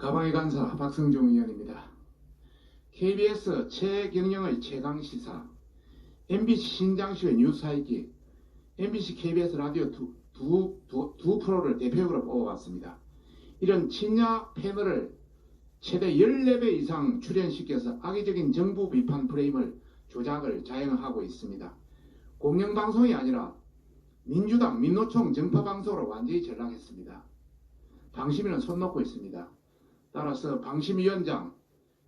가방의 간사 박성종 의원입니다. KBS 최경영의 최강시사, MBC 신장식의 뉴스하이킥, MBC KBS 라디오 두 프로를 대표적으로 뽑아왔습니다. 이런 친야 패널을 최대 14배 이상 출연시켜서 악의적인 정부 비판 프레임을 조작을 자행하고 있습니다. 공영방송이 아니라 민주당 민노총 정파방송으로 완전히 전락했습니다. 방심위는 손 놓고 있습니다. 따라서 방심위원장,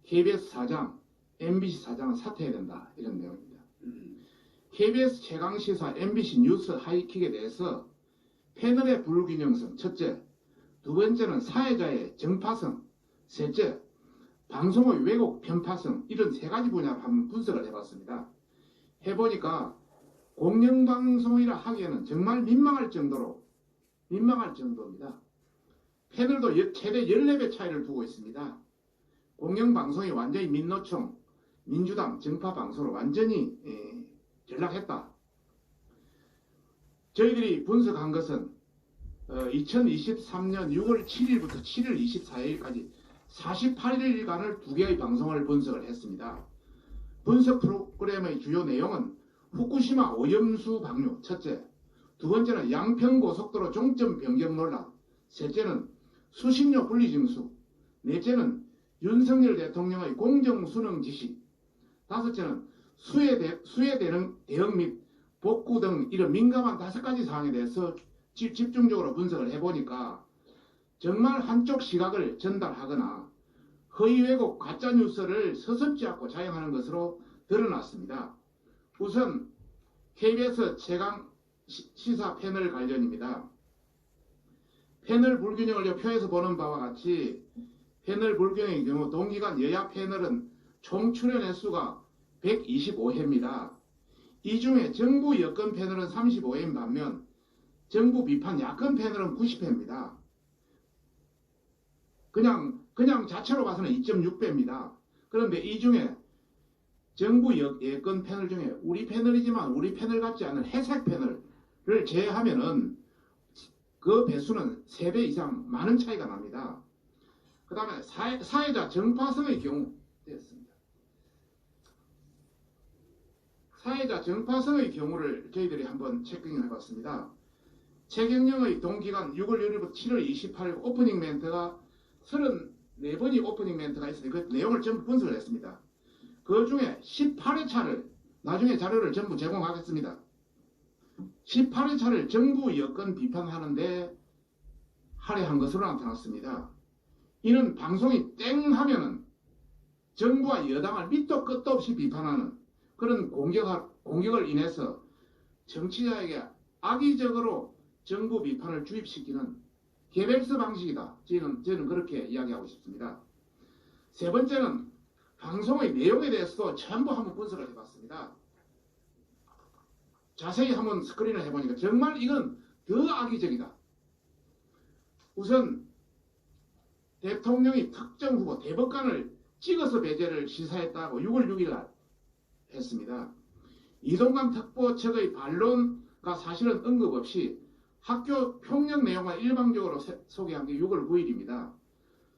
KBS 사장, MBC 사장은 사퇴해야 된다, 이런 내용입니다. KBS 최강시사, MBC 뉴스 하이킥에 대해서 패널의 불균형성, 첫째, 두 번째는 사회자의 정파성, 셋째, 방송의 왜곡 편파성, 이런 세 가지 분야를 한번 분석을 해봤습니다. 해보니까 공영방송이라 하기에는 정말 민망할 정도입니다. 패널도 최대 14배 차이를 두고 있습니다. 공영방송이 완전히 민노총, 민주당 정파방송으로 완전히 전락했다. 저희들이 분석한 것은 2023년 6월 7일부터 7월 24일까지 48일간을 두 개의 방송을 분석을 했습니다. 분석 프로그램의 주요 내용은 후쿠시마 오염수 방류, 첫째, 두 번째는 양평고속도로 종점 변경 논란, 셋째는 수신료 분리 징수, 넷째는 윤석열 대통령의 공정수능 지시, 다섯째는 수해 대응 및 복구 등 이런 민감한 5가지 사항에 대해서 집중적으로 분석을 해보니까 정말 한쪽 시각을 전달하거나 허위 왜곡 가짜뉴스를 서슴지 않고 자행하는 것으로 드러났습니다. 우선 KBS 최강 시사 패널 관련입니다. 패널 불균형을 표에서 보는 바와 같이 패널 불균형의 경우 동기간 여야 패널은 총 출연 횟수가 125회입니다. 이 중에 정부 여권 패널은 35회인 반면 정부 비판 야권 패널은 90회입니다. 그냥 자체로 봐서는 2.6배입니다. 그런데 이 중에 정부 여권 패널 중에 우리 패널이지만 우리 패널 같지 않은 해석 패널을 제외하면은 그 배수는 3배 이상 많은 차이가 납니다. 그 다음에 사회자 정파성의 경우 되었습니다. 사회자 정파성의 경우를 저희들이 한번 체크해 봤습니다. 최경영의 동기간 6월 1일부터 7월 28일 오프닝 멘트가 34번이 오프닝 멘트가 있어요. 그 내용을 전부 분석을 했습니다. 그 중에 18회차를 나중에 자료를 전부 제공하겠습니다. 18회차를 정부 여권 비판하는데 할애한 것으로 나타났습니다. 이는 방송이 땡 하면은 정부와 여당을 밑도 끝도 없이 비판하는 그런 공격을 인해서 정치자에게 악의적으로 정부 비판을 주입시키는 개별스 방식이다. 저는 그렇게 이야기하고 싶습니다. 세 번째는 방송의 내용에 대해서도 전부 한번 분석을 해봤습니다. 자세히 한번 스크린을 해보니까 정말 이건 더 악의적이다. 우선 대통령이 특정 후보 대법관을 찍어서 배제를 시사했다고 6월 6일 날 했습니다. 이동관 특보측의 반론과 사실은 언급 없이 학교 폭력 내용만 일방적으로 소개한 게 6월 9일입니다.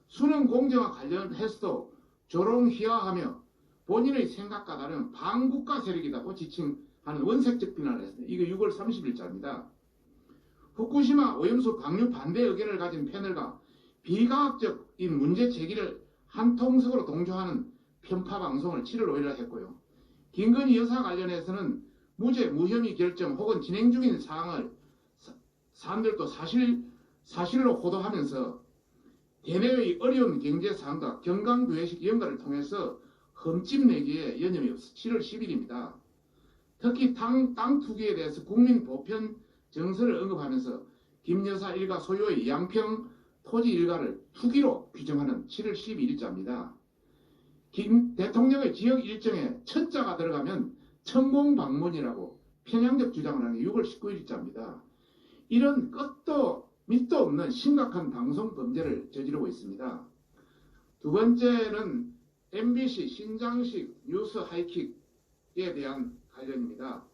수능 공정과 관련해서도 조롱휘하하며 본인의 생각과 다른 반국가 세력이라고 지칭하는 원색적 비난을 했습니다. 이게 6월 30일자입니다. 후쿠시마 오염수 방류 반대 의견을 가진 패널과 비과학적인 문제 제기를 한 통속으로 동조하는 편파 방송을 7월 5일에 했고요. 김건희 여사 관련해서는 무죄 무혐의 결정 혹은 진행 중인 사항을 사람들도 사실로 호도하면서 대내의 어려운 경제 상황과 경강부회식 연가를 통해서 흠집 내기에 여념이 없어 7월 10일입니다. 특히 땅 투기에 대해서 국민 보편 정서를 언급하면서 김 여사 일가 소유의 양평 토지 일가를 투기로 규정하는 7월 12일자입니다. 김 대통령의 지역 일정에 첫자가 들어가면 천공 방문이라고 편향적 주장을 하는 게 6월 19일자입니다. 이런 끝도 밑도 없는 심각한 방송 범죄를 저지르고 있습니다. 두 번째는 MBC 신장식 뉴스 하이킥에 대한 관련입니다.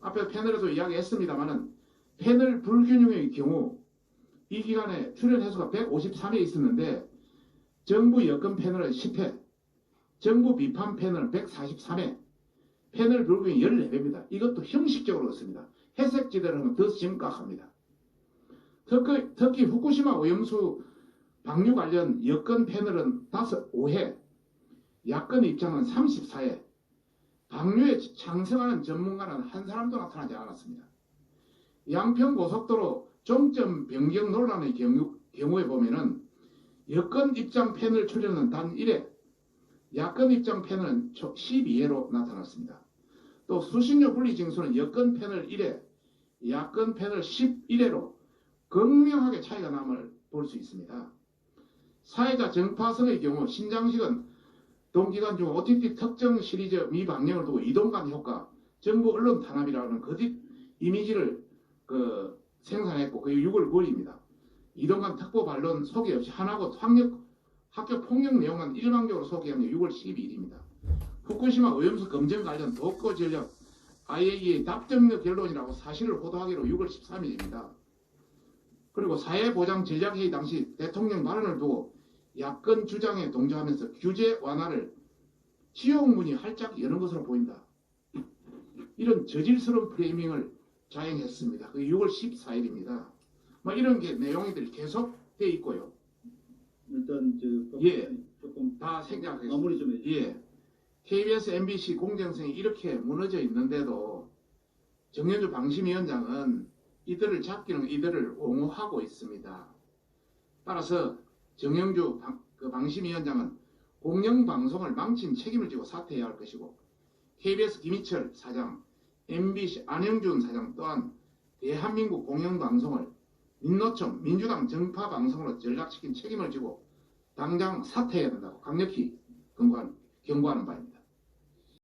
앞에 패널에서 이야기했습니다만은 패널 불균형의 경우 이 기간에 출연 횟수가 153회 있었는데 정부 여권 패널은 10회, 정부 비판 패널은 143회, 패널 불균이 14배입니다. 이것도 형식적으로 그렇습니다. 회색지대를 하면 더 심각합니다. 특히 후쿠시마 오염수 방류 관련 여권 패널은 5회, 야권 입장은 34회, 방류에 찬성하는 전문가는 한 사람도 나타나지 않았습니다. 양평 고속도로 종점 변경 논란의 경우에 보면은 여권 입장 패널 출연은 단 1회, 야권 입장 패널은 12회로 나타났습니다. 또 수신료 분리 징수는 여권 패널 1회, 야권 패널 11회로 극명하게 차이가 남을 볼 수 있습니다. 사회자 정파성의 경우 신장식은 동기간 중 OTT 특정 시리즈 미방영을 두고 이동간 효과, 정부 언론 탄압이라는 거짓 이미지를 생산했고 그게 6월 9일입니다. 이동간 특보 반론 소개 없이 하나고 학교 폭력 내용만 일방적으로 소개한 게 6월 12일입니다. 후쿠시마 오염수 검증 관련 독고 전략 IAEA 답정력 결론이라고 사실을 호도하기로 6월 13일입니다. 그리고 사회보장 전략회의 당시 대통령 발언을 두고 야권 주장에 동조하면서 규제 완화를 지용문이 활짝 여는 것으로 보인다. 이런 저질스러운 프레이밍을 자행했습니다. 그게 6월 14일입니다. 이런 게 내용들이 계속 돼 있고요. 일단 조금 다 생략했습니다. 마무리 좀 해주세요. 예. KBS, MBC 공정성이 이렇게 무너져 있는데도 정현주 방심위원장은 이들을 잡기는 이들을 옹호하고 있습니다. 따라서 정영주 방심위원장은 공영방송을 망친 책임을 지고 사퇴해야 할 것이고 KBS 김희철 사장, MBC 안영준 사장 또한 대한민국 공영방송을 민노총 민주당 정파방송으로 전락시킨 책임을 지고 당장 사퇴해야 된다고 강력히 경고하는 바입니다.